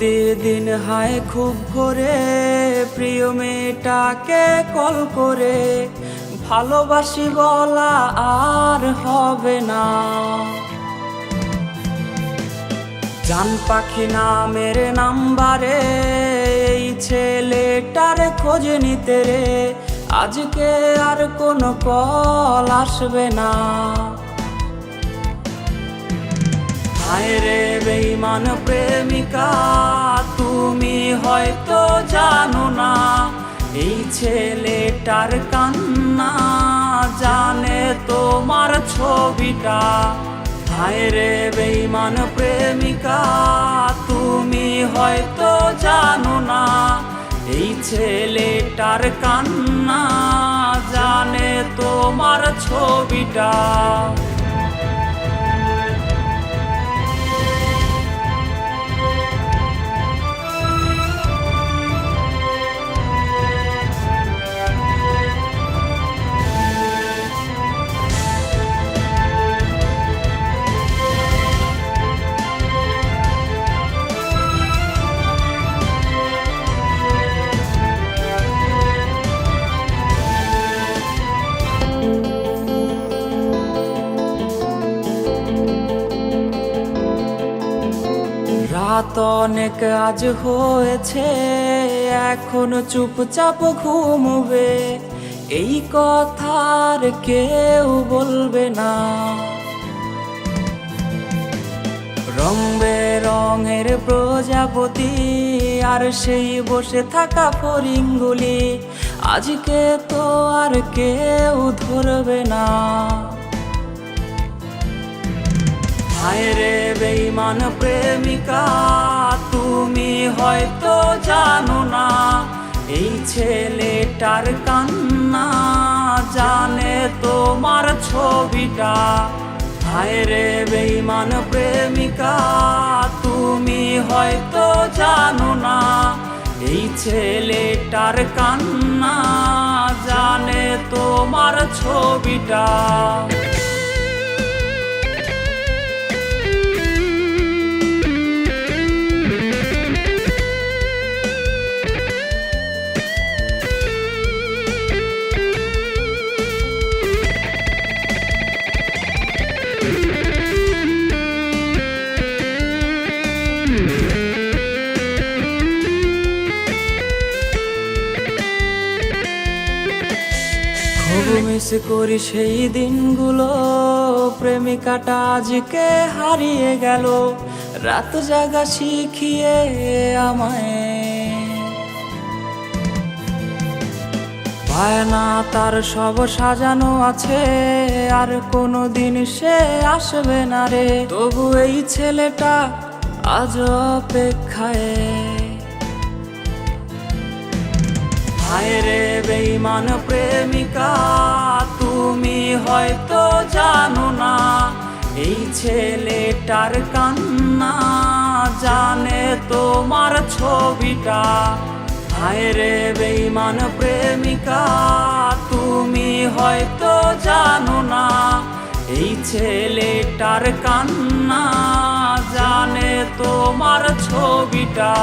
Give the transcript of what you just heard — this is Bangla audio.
প্রতিদিন হায় খুব ভোরে প্রিয় মেয়েটাকে কল করে ভালোবাসি বলা আর হবে না। জান পাখি নামের নাম্বারে এই ছেলেটার খোঁজ নিতে রে আজকে আর কোনো কল আসবে না। হায় রে বেঈমান প্রেমিকা তুমি হয়তো জানো না এই ছেলেটার কান্না জানে তোমার ছবিটা। হায় রে বেঈমান প্রেমিকা তুমি হয়তো জানো না এই ছেলেটার কান্না জানে তোমার ছবিটা। রাত অনেক আজ হয়েছে এখন চুপচাপ ঘুমবে এই কথার কেউ বলবে না। রং বেরঙের প্রজাপতি আর সেই বসে থাকা ফড়িংগুলি আজকে তো আর কেউ ধরবে না। হায় রে বেঈমান প্রেমিকা তুমি হয়তো জানো না এই ছেলেটার কান্না জানে তোমার ছবিটা। হায় রে বেঈমান প্রেমিকা তুমি হয়তো জানো না এই ছেলেটার কান্না জানে তোমার ছবিটা। খুব মিস করি সেই দিনগুলো প্রেমিকাটা আজকে হারিয়ে গেল রাত জাগা শিখিয়ে আমায়। বায়না তার সব সাজানো আছে আর কোনো দিন সে আসবে না রে তবু এই ছেলেটা আজ অপেক্ষায়। হায় রে বেঈমান প্রেমিকা তুমি হয়তো জানো না এই ছেলেটার কান্না জানে তোমার ছবিটা। হায় রে বেঈমান প্রেমিকা তুমি হয়তো জানো না এই ছেলেটার কান্না জানে তোমার ছবিটা।